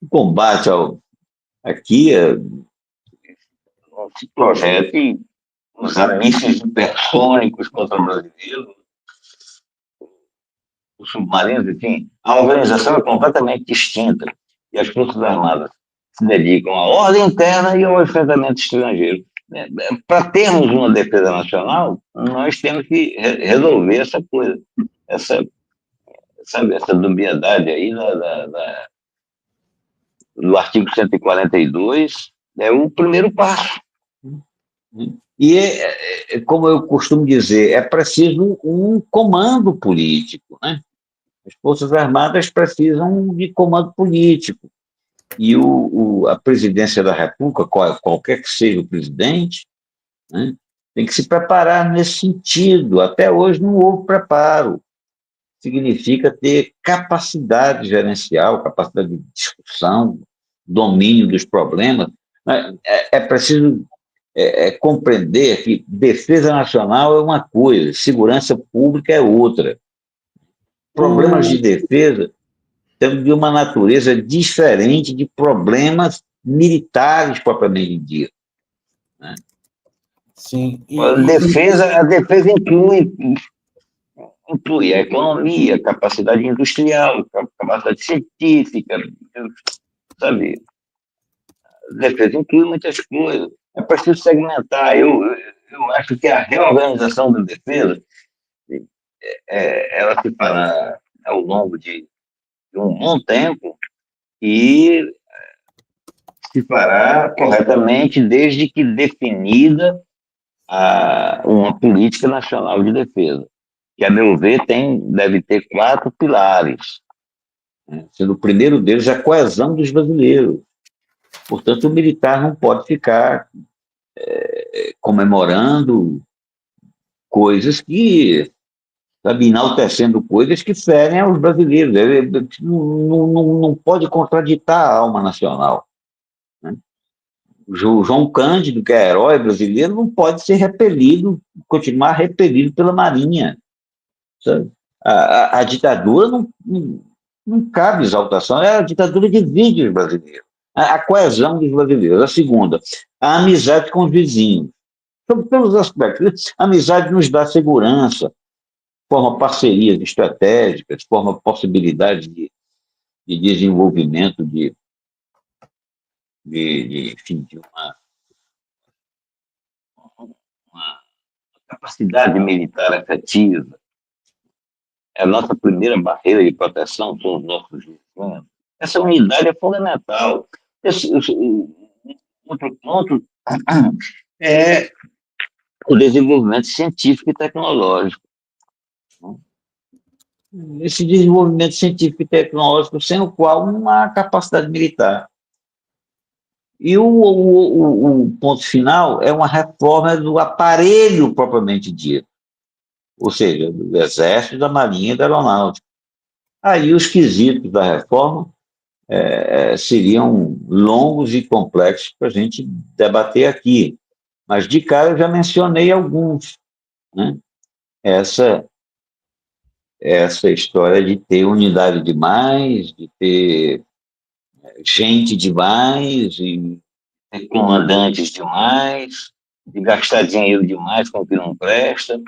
combate aqui, não se projete usar mísseis hipersônicos contra o brasileiro, os submarinos, enfim. A organização é completamente distinta. E as Forças Armadas se dedicam à ordem interna e ao enfrentamento estrangeiro. Para termos uma defesa nacional, nós temos que resolver essa coisa, essa dubiedade aí do artigo 142, é o primeiro passo. E, como eu costumo dizer, é preciso um comando político, né? As Forças Armadas precisam de comando político. E a presidência da República, qualquer que seja o presidente, né, tem que se preparar nesse sentido. Até hoje não houve preparo. Significa ter capacidade gerencial, capacidade de discussão, domínio dos problemas. É preciso compreender que defesa nacional é uma coisa, segurança pública é outra. Problemas de defesa têm de uma natureza diferente de problemas militares propriamente dito, né? Sim. A defesa inclui inclui a economia, a capacidade industrial, a capacidade científica, sabe? A defesa inclui muitas coisas. É preciso segmentar. Eu acho que a reorganização da defesa, ela se fará ao longo de um bom tempo e se fará corretamente desde que definida uma política nacional de defesa, que, a meu ver, deve ter 4 pilares, né? Sendo o primeiro deles a coesão dos brasileiros. Portanto, o militar não pode ficar comemorando coisas que, sabe, enaltecendo coisas que ferem aos brasileiros. Não pode contraditar a alma nacional, né? O João Cândido, que é herói brasileiro, não pode ser repelido, continuar repelido pela Marinha, sabe? A ditadura não cabe exaltação, a ditadura divide os brasileiros. A coesão dos brasileiros. A segunda, a amizade com os vizinhos. Sobre todos os aspectos. A amizade nos dá segurança, forma parcerias estratégicas, forma possibilidade de desenvolvimento enfim, de uma capacidade militar efetiva. É a nossa primeira barreira de proteção são os nossos vizinhos. Essa unidade é fundamental. Outro ponto é o desenvolvimento científico e tecnológico. Esse desenvolvimento científico e tecnológico, sem o qual não há capacidade militar. E o ponto final é uma reforma do aparelho propriamente dito, ou seja, do Exército, da Marinha e da Aeronáutica. Aí os quesitos da reforma seriam longos e complexos para a gente debater aqui, mas de cara eu já mencionei alguns, né? Essa história de ter unidade demais, de ter gente demais, e ter comandantes demais, de gastar dinheiro demais com o que não presta.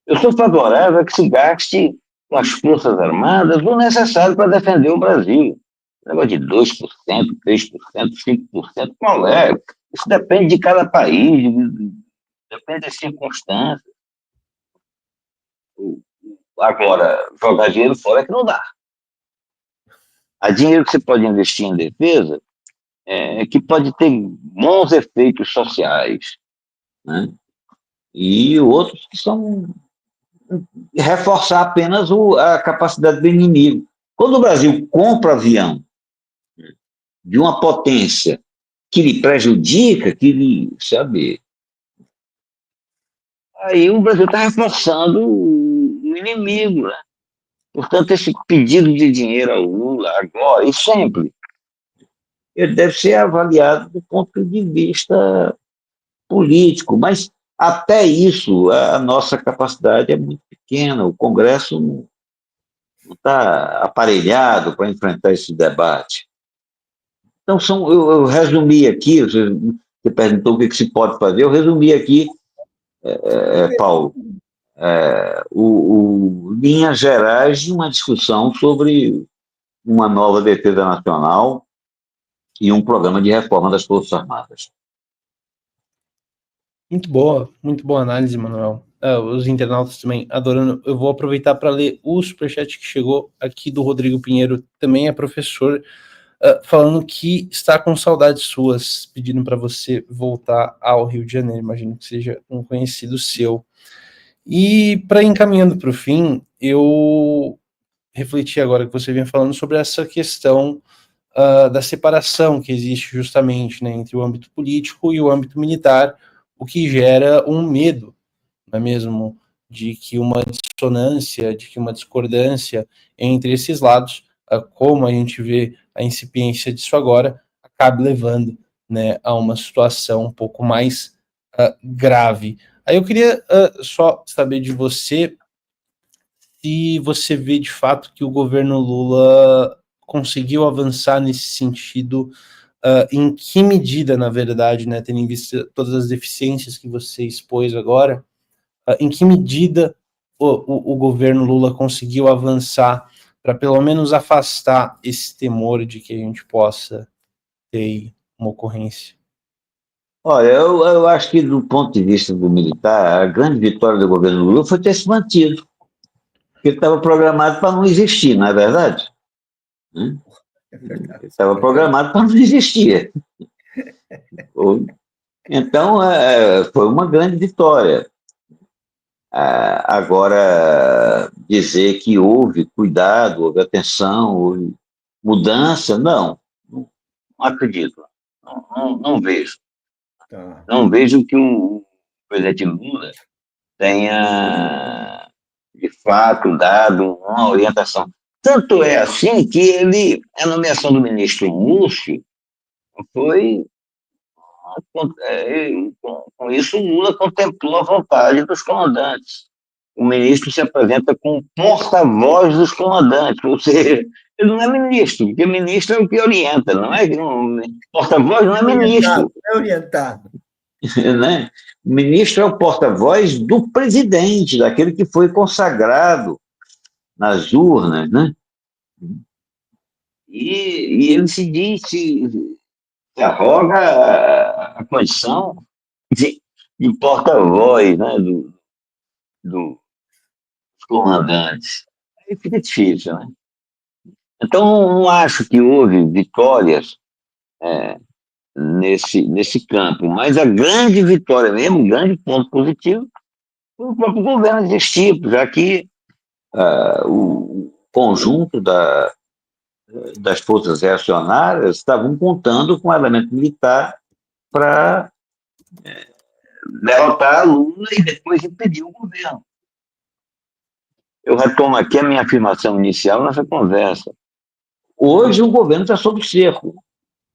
Eu sou favorável a que se gaste com as Forças Armadas o necessário para defender o Brasil. Negócio de 2%, 3%, 5%, qual é? Isso depende de cada país, depende das circunstâncias. Agora, jogar dinheiro fora é que não dá. Há dinheiro que você pode investir em defesa que pode ter bons efeitos sociais, né? E outros que são reforçar apenas a capacidade do inimigo. Quando o Brasil compra avião de uma potência que lhe prejudica, que lhe, sabe, aí o Brasil está reforçando o inimigo, né? Portanto, esse pedido de dinheiro ao Lula agora e sempre, ele deve ser avaliado do ponto de vista político, mas até isso a nossa capacidade é muito pequena, o Congresso não está aparelhado para enfrentar esse debate. Então, eu resumi aqui, você perguntou o que se pode fazer, eu resumi aqui, Paulo, linhas gerais de uma discussão sobre uma nova defesa nacional e um programa de reforma das Forças Armadas. Muito boa análise, Manuel. Os internautas também adorando. Eu vou aproveitar para ler o superchat que chegou aqui do Rodrigo Pinheiro, também é professor, falando que está com saudades suas, pedindo para você voltar ao Rio de Janeiro. Imagino que seja um conhecido seu. E para encaminhando para o fim, eu refleti agora que você vinha falando sobre essa questão da separação que existe justamente, né, entre o âmbito político e o âmbito militar, o que gera um medo, não é mesmo, de que uma dissonância, de que uma discordância entre esses lados, como a gente vê a incipiência disso agora, acabe levando, né, a uma situação um pouco mais grave. Aí eu queria só saber de você se você vê de fato que o governo Lula conseguiu avançar nesse sentido, em que medida, na verdade, né, tendo em vista todas as deficiências que você expôs agora, em que medida o governo Lula conseguiu avançar para pelo menos afastar esse temor de que a gente possa ter uma ocorrência? Olha, eu acho que do ponto de vista do militar, a grande vitória do governo Lula foi ter se mantido, porque ele estava programado para não existir, não é verdade? Né? É verdade. Estava programado para não existir. Então, foi uma grande vitória. Agora, dizer que houve cuidado, houve atenção, houve mudança, não acredito. Não vejo. Tá. Não vejo que o presidente Lula tenha, de fato, dado uma orientação. Tanto é assim que a nomeação do ministro Múcio foi, com isso, o Lula contemplou a vontade dos comandantes. O ministro se apresenta como porta-voz dos comandantes, ou seja, ele não é ministro, porque ministro é o que orienta, não é? Porta-voz não é ministro. É orientado. Né? O ministro é o porta-voz do presidente, daquele que foi consagrado nas urnas, né? E ele se arroga a condição de porta-voz, né? Dos comandantes. Aí fica difícil, né? Então, não acho que houve vitórias nesse campo, mas a grande vitória mesmo, o grande ponto positivo, foi o próprio governo existir, já que o conjunto das forças reacionárias estavam contando com o elemento militar para derrotar a Lula e depois impedir o governo. Eu retomo aqui a minha afirmação inicial nessa conversa. Hoje o governo está sob cerco.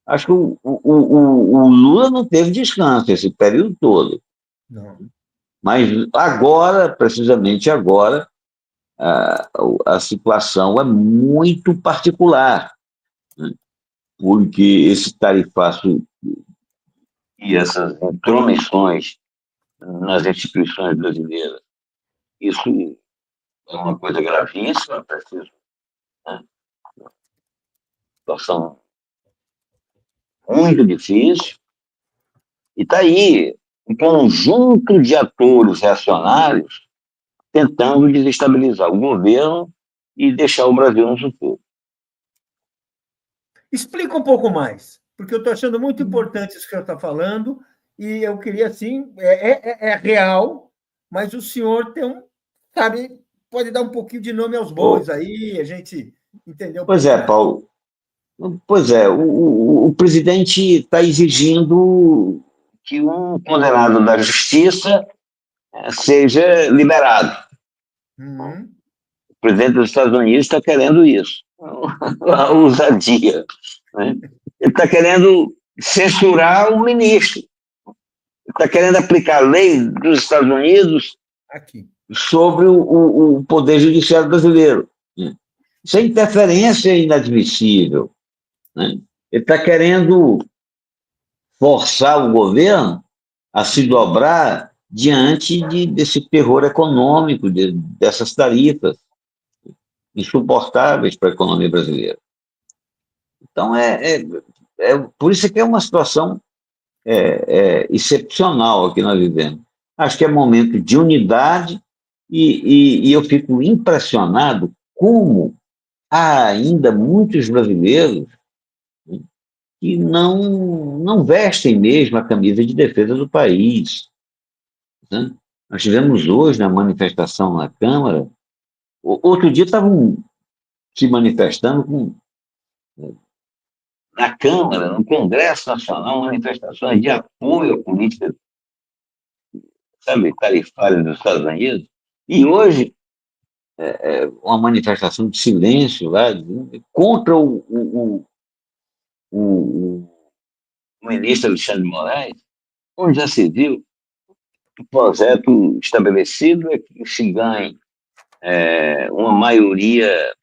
Acho que o Lula não teve descanso esse período todo. Não. Mas agora, precisamente agora, a situação é muito particular, né? Porque esse tarifaço e essas intromissões nas instituições brasileiras, isso é uma coisa gravíssima, preciso, né? Situação muito difícil, e está aí um conjunto de atores reacionários tentando desestabilizar o governo e deixar o Brasil no sufoco. Explica um pouco mais, porque eu estou achando muito importante isso que você está falando, e eu queria, assim, é real, mas o senhor sabe, pode dar um pouquinho de nome aos bois aí, a gente entendeu um Pois pouco é, mais. Paulo. Pois é, o presidente está exigindo que um condenado da justiça seja liberado. Uhum. O presidente dos Estados Unidos está querendo isso, a ousadia, né? Ele está querendo censurar o ministro, está querendo aplicar a lei dos Estados Unidos Aqui. sobre o Poder Judiciário brasileiro. Isso é interferência inadmissível, né? Ele está querendo forçar o governo a se dobrar diante desse terror econômico, dessas tarifas insuportáveis para a economia brasileira. Então, por isso que é uma situação excepcional que nós vivemos. Acho que é momento de unidade e eu fico impressionado como há ainda muitos brasileiros que não vestem mesmo a camisa de defesa do país, né? Nós tivemos hoje na manifestação na Câmara, outro dia estavam se manifestando na Câmara, no Congresso Nacional, manifestações de apoio à política, sabe, tarifária dos Estados Unidos, e hoje uma manifestação de silêncio lá, contra o ministro Alexandre de Moraes, onde já se viu o projeto estabelecido é que se ganhe uma maioria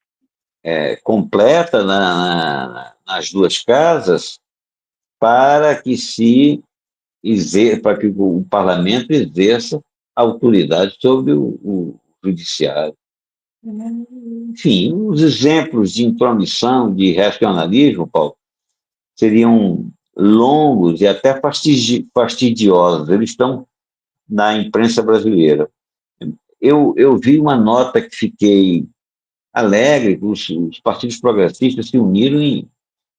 completa nas duas casas para que o parlamento exerça autoridade sobre judiciário. Enfim, os exemplos de intromissão, de racionalismo, Paulo, seriam longos e até fastidiosos. Eles estão na imprensa brasileira. Eu vi uma nota que fiquei alegre, que os partidos progressistas se uniram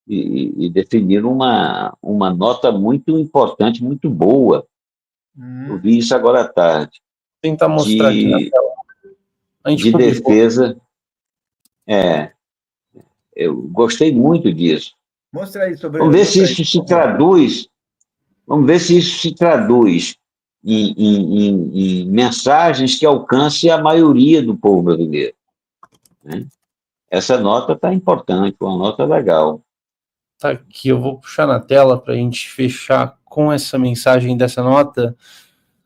e definiram uma nota muito importante, muito boa. Eu vi isso agora à tarde. Vou tentar mostrar aqui na tela. A gente de publicou. defesa. Eu gostei muito disso. Mostra aí sobre. Vamos ver se isso se traduz. Vamos ver se isso se traduz em mensagens que alcancem a maioria do povo brasileiro, né? Essa nota está importante, uma nota legal. Tá aqui, eu vou puxar na tela para a gente fechar com essa mensagem dessa nota,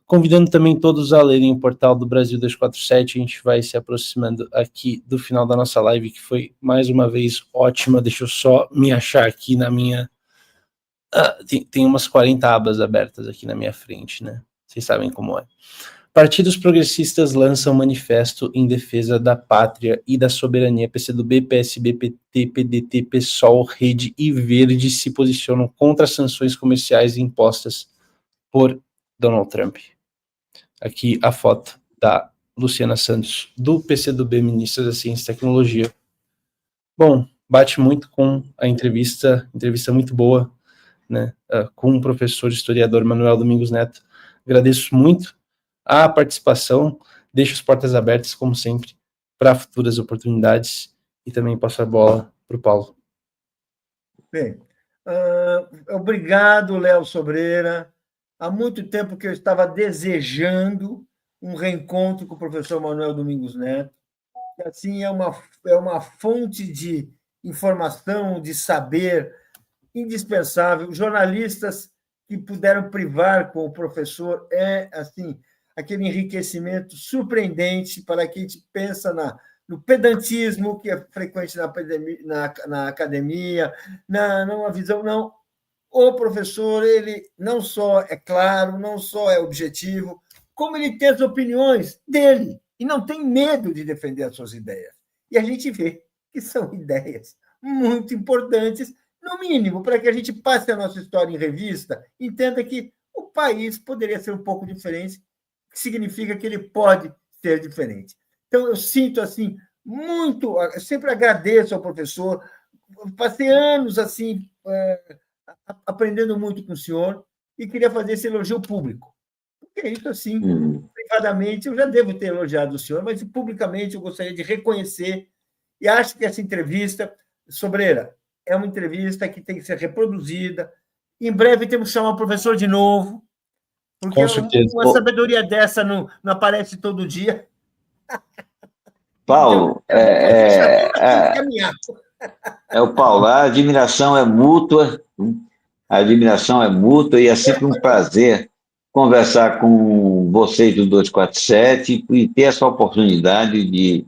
convidando também todos a lerem o portal do Brasil 247. A gente vai se aproximando aqui do final da nossa live, que foi mais uma vez ótima. Deixa eu só me achar aqui na minha... tem umas 40 abas abertas aqui na minha frente, né? Vocês sabem como é. Partidos progressistas lançam manifesto em defesa da pátria e da soberania. PCdoB, PSB, PT, PDT, PSOL, Rede e Verde se posicionam contra as sanções comerciais impostas por Donald Trump. Aqui a foto da Luciana Santos, do PCdoB, ministra da Ciência e Tecnologia. Bom, bate muito com a entrevista muito boa, né, com o professor historiador Manuel Domingos Neto. Agradeço muito a participação, deixo as portas abertas, como sempre, para futuras oportunidades, e também passo a bola para o Paulo. Bem, obrigado, Léo Sobreira. Há muito tempo que eu estava desejando um reencontro com o professor Manuel Domingos Neto, que assim é uma fonte de informação, de saber indispensável. Jornalistas que puderam privar com o professor assim, aquele enriquecimento surpreendente para quem pensa no pedantismo que é frequente na academia, numa visão, não. O professor, ele não só é claro, não só é objetivo, como ele tem as opiniões dele e não tem medo de defender as suas ideias. E a gente vê que são ideias muito importantes, no mínimo, para que a gente passe a nossa história em revista, entenda que o país poderia ser um pouco diferente, que significa que ele pode ser diferente. Então, eu sinto assim muito, eu sempre agradeço ao professor, passei anos assim aprendendo muito com o senhor e queria fazer esse elogio público. Porque isso assim, privadamente, eu já devo ter elogiado o senhor, mas publicamente eu gostaria de reconhecer e acho que essa entrevista, Sobreira, é uma entrevista que tem que ser reproduzida. Em breve temos que chamar o professor de novo, porque uma sabedoria dessa não aparece todo dia. Paulo, o Paulo, a admiração é mútua, e é sempre um prazer conversar com vocês do 247 e ter essa oportunidade de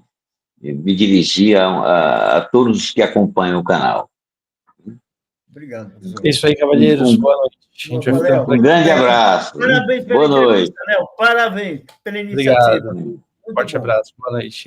me dirigir a todos os que acompanham o canal. Obrigado. É isso aí, cavalheiros. Boa noite. Um grande abraço. Parabéns pela entrevista, Léo. Parabéns pela iniciativa. Obrigado. Forte abraço. Boa noite.